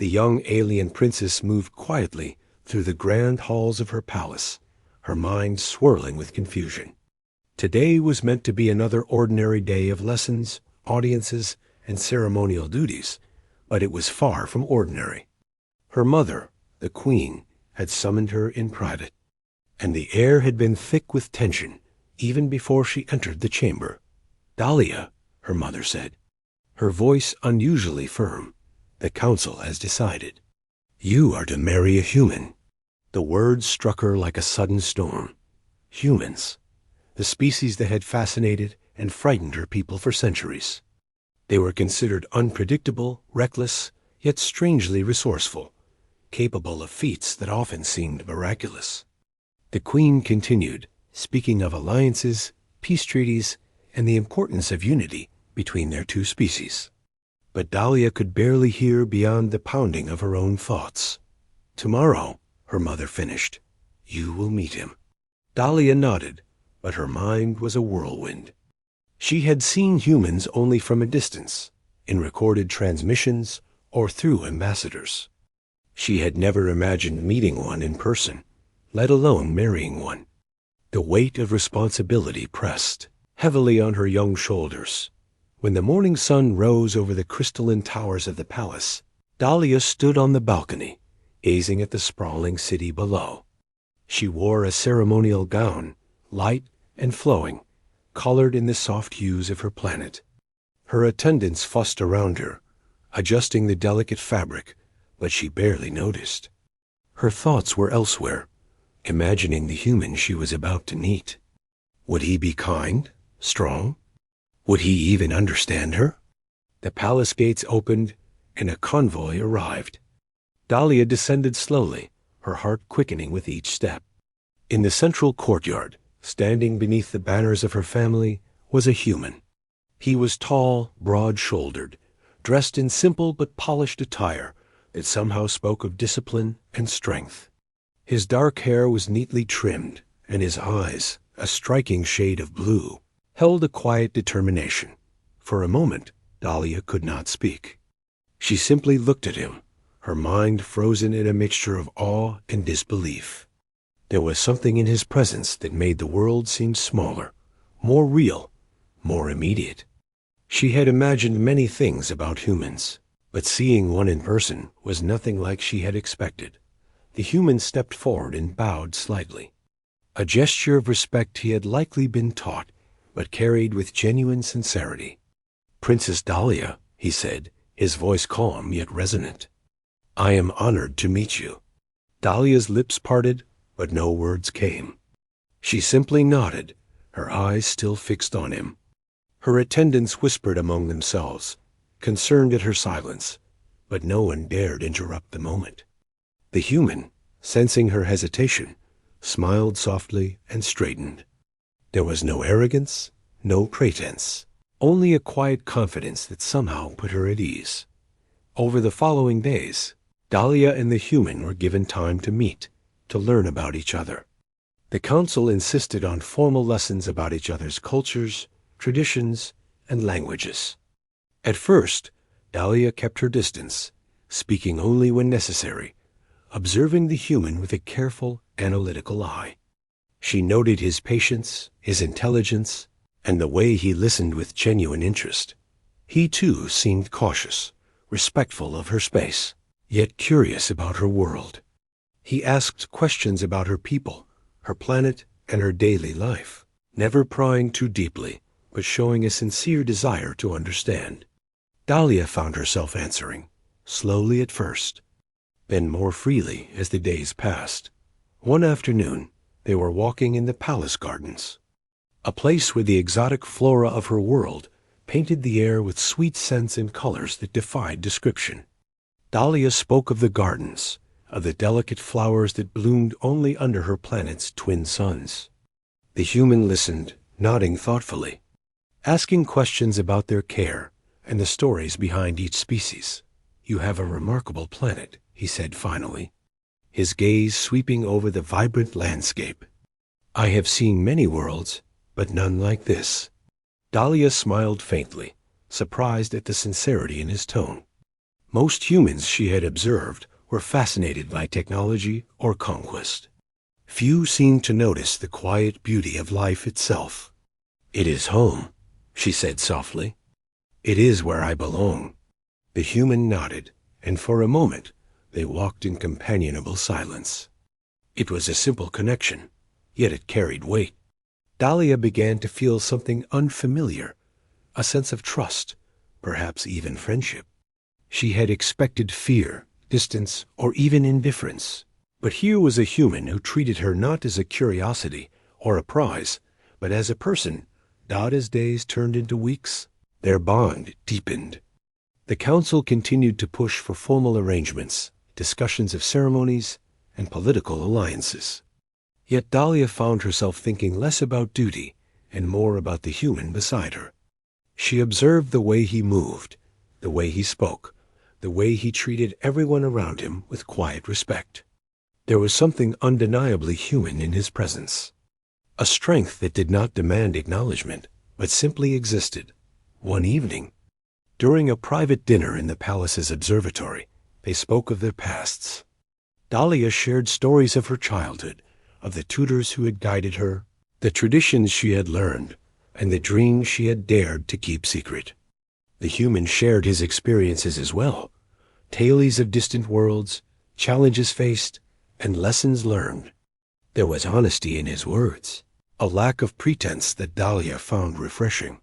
The young alien princess moved quietly through the grand halls of her palace, her mind swirling with confusion. Today was meant to be another ordinary day of lessons, audiences, and ceremonial duties, but it was far from ordinary. Her mother, the queen, had summoned her in private, and the air had been thick with tension even before she entered the chamber. "Dahlia," her mother said, her voice unusually firm, "the council has decided. You are to marry a human." The words struck her like a sudden storm. Humans, the species that had fascinated and frightened her people for centuries. They were considered unpredictable, reckless, yet strangely resourceful, capable of feats that often seemed miraculous. The queen continued, speaking of alliances, peace treaties, and the importance of unity between their two species. But Dahlia could barely hear beyond the pounding of her own thoughts. "Tomorrow," her mother finished, "you will meet him." Dahlia nodded, but her mind was a whirlwind. She had seen humans only from a distance, in recorded transmissions or through ambassadors. She had never imagined meeting one in person, let alone marrying one. The weight of responsibility pressed heavily on her young shoulders. When the morning sun rose over the crystalline towers of the palace, Dahlia stood on the balcony, gazing at the sprawling city below. She wore a ceremonial gown, light and flowing, colored in the soft hues of her planet. Her attendants fussed around her, adjusting the delicate fabric, but she barely noticed. Her thoughts were elsewhere, imagining the human she was about to meet. Would he be kind, strong? Would he even understand her? The palace gates opened, and a convoy arrived. Dahlia descended slowly, her heart quickening with each step. In the central courtyard, standing beneath the banners of her family, was a human. He was tall, broad-shouldered, dressed in simple but polished attire that somehow spoke of discipline and strength. His dark hair was neatly trimmed, and his eyes, a striking shade of blue, held a quiet determination. For a moment, Dahlia could not speak. She simply looked at him, her mind frozen in a mixture of awe and disbelief. There was something in his presence that made the world seem smaller, more real, more immediate. She had imagined many things about humans, but seeing one in person was nothing like she had expected. The human stepped forward and bowed slightly, a gesture of respect he had likely been taught, but carried with genuine sincerity. "Princess Dahlia," he said, his voice calm yet resonant, "I am honored to meet you." Dahlia's lips parted, but no words came. She simply nodded, her eyes still fixed on him. Her attendants whispered among themselves, concerned at her silence, but no one dared interrupt the moment. The human, sensing her hesitation, smiled softly and straightened. There was no arrogance, no pretense, only a quiet confidence that somehow put her at ease. Over the following days, Dahlia and the human were given time to meet, to learn about each other. The council insisted on formal lessons about each other's cultures, traditions, and languages. At first, Dahlia kept her distance, speaking only when necessary, observing the human with a careful, analytical eye. She noted his patience, his intelligence, and the way he listened with genuine interest. He, too, seemed cautious, respectful of her space, yet curious about her world. He asked questions about her people, her planet, and her daily life, never prying too deeply, but showing a sincere desire to understand. Dahlia found herself answering, slowly at first, then more freely as the days passed. One afternoon, they were walking in the palace gardens, a place where the exotic flora of her world painted the air with sweet scents and colors that defied description. Dahlia spoke of the gardens, of the delicate flowers that bloomed only under her planet's twin suns. The human listened, nodding thoughtfully, asking questions about their care and the stories behind each species. "You have a remarkable planet," he said finally, his gaze sweeping over the vibrant landscape. "I have seen many worlds, but none like this." Dahlia smiled faintly, surprised at the sincerity in his tone. Most humans she had observed were fascinated by technology or conquest. Few seemed to notice the quiet beauty of life itself. "It is home," she said softly. "It is where I belong." The human nodded, and for a moment they walked in companionable silence. It was a simple connection, yet it carried weight. Dahlia began to feel something unfamiliar, a sense of trust, perhaps even friendship. She had expected fear, distance, or even indifference. But here was a human who treated her not as a curiosity or a prize, but as a person. As days turned into weeks, their bond deepened. The council continued to push for formal arrangements, discussions of ceremonies, and political alliances. Yet Dahlia found herself thinking less about duty and more about the human beside her. She observed the way he moved, the way he spoke, the way he treated everyone around him with quiet respect. There was something undeniably human in his presence, a strength that did not demand acknowledgement, but simply existed. One evening, during a private dinner in the palace's observatory, they spoke of their pasts. Dahlia shared stories of her childhood, of the tutors who had guided her, the traditions she had learned, and the dreams she had dared to keep secret. The human shared his experiences as well, tales of distant worlds, challenges faced, and lessons learned. There was honesty in his words, a lack of pretense that Dahlia found refreshing.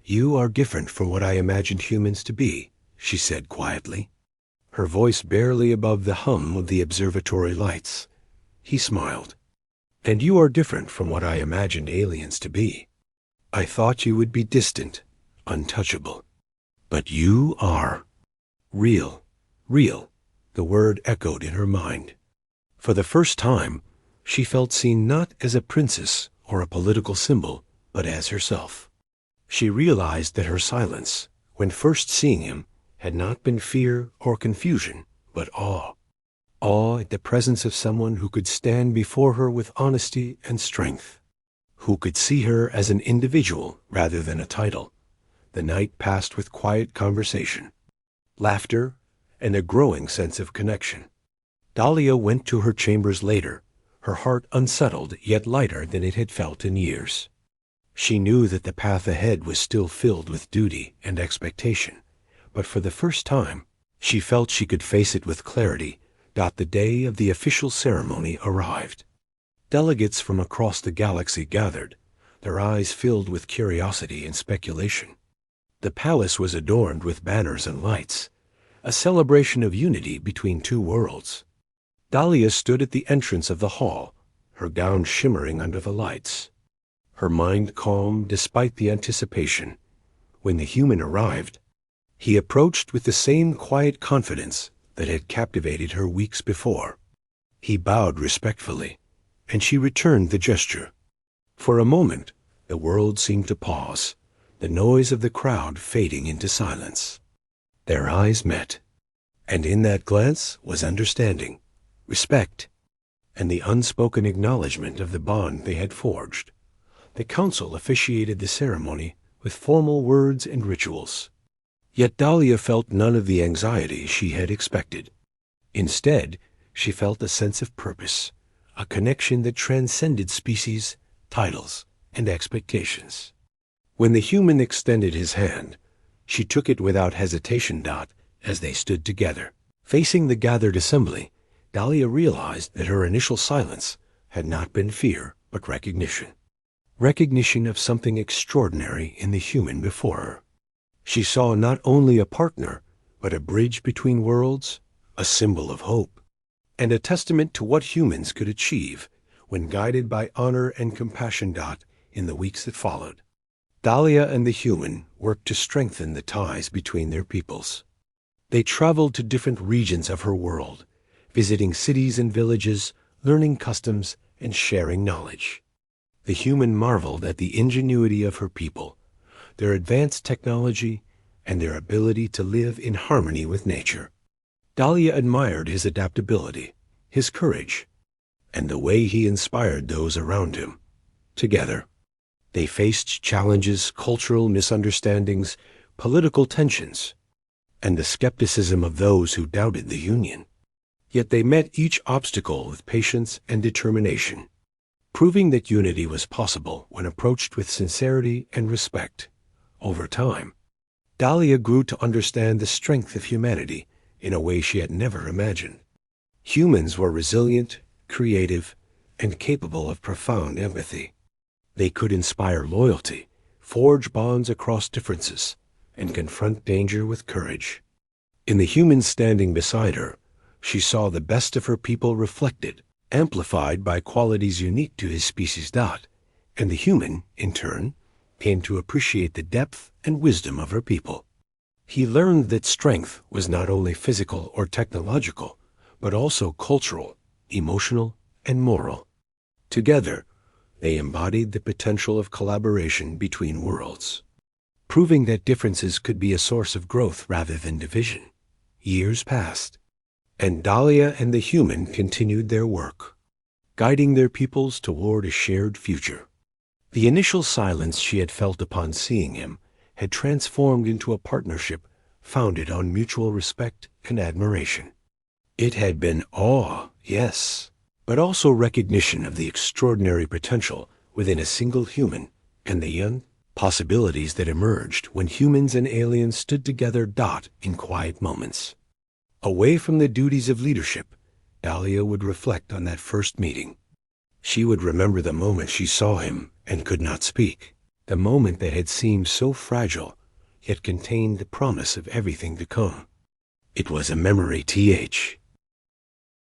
"You are different from what I imagined humans to be," she said quietly, her voice barely above the hum of the observatory lights. He smiled. "And you are different from what I imagined aliens to be. I thought you would be distant, untouchable. But you are real, real." The word echoed in her mind. For the first time, she felt seen not as a princess or a political symbol, but as herself. She realized that her silence, when first seeing him, had not been fear or confusion, but awe. Awe at the presence of someone who could stand before her with honesty and strength, who could see her as an individual rather than a title. The night passed with quiet conversation, laughter, and a growing sense of connection. Dahlia went to her chambers later, her heart unsettled yet lighter than it had felt in years. She knew that the path ahead was still filled with duty and expectation, but for the first time, she felt she could face it with clarity. The day of the official ceremony arrived. Delegates from across the galaxy gathered, their eyes filled with curiosity and speculation. The palace was adorned with banners and lights, a celebration of unity between two worlds. Dahlia stood at the entrance of the hall, her gown shimmering under the lights, her mind calm despite the anticipation. When the human arrived, he approached with the same quiet confidence that had captivated her weeks before. He bowed respectfully, and she returned the gesture. For a moment, the world seemed to pause, the noise of the crowd fading into silence. Their eyes met, and in that glance was understanding, respect, and the unspoken acknowledgement of the bond they had forged. The council officiated the ceremony with formal words and rituals. Yet Dahlia felt none of the anxiety she had expected. Instead, she felt a sense of purpose, a connection that transcended species, titles, and expectations. When the human extended his hand, she took it without hesitation. As they stood together, facing the gathered assembly, Dahlia realized that her initial silence had not been fear, but recognition. Recognition of something extraordinary in the human before her. She saw not only a partner, but a bridge between worlds, a symbol of hope, and a testament to what humans could achieve when guided by honor and compassion. In the weeks that followed, Dahlia and the human worked to strengthen the ties between their peoples. They traveled to different regions of her world, visiting cities and villages, learning customs, and sharing knowledge. The human marveled at the ingenuity of her people, their advanced technology, and their ability to live in harmony with nature. Dahlia admired his adaptability, his courage, and the way he inspired those around him. Together, they faced challenges, cultural misunderstandings, political tensions. and the skepticism of those who doubted the union. Yet they met each obstacle with patience and determination, proving that unity was possible when approached with sincerity and respect. Over time, Dahlia grew to understand the strength of humanity in a way she had never imagined. Humans were resilient, creative, and capable of profound empathy. They could inspire loyalty, forge bonds across differences, and confront danger with courage. In the humans standing beside her, she saw the best of her people reflected, amplified by qualities unique to his species. And the human, in turn, came to appreciate the depth and wisdom of her people. He learned that strength was not only physical or technological, but also cultural, emotional, and moral. Together, they embodied the potential of collaboration between worlds, proving that differences could be a source of growth rather than division. Years passed, and Dahlia and the human continued their work, guiding their peoples toward a shared future. The initial silence she had felt upon seeing him had transformed into a partnership founded on mutual respect and admiration. It had been awe, yes, but also recognition of the extraordinary potential within a single human and the young possibilities that emerged when humans and aliens stood together in quiet moments. Away from the duties of leadership, Dahlia would reflect on that first meeting. She would remember the moment she saw him and could not speak, the moment that had seemed so fragile, yet contained the promise of everything to come. It was a memory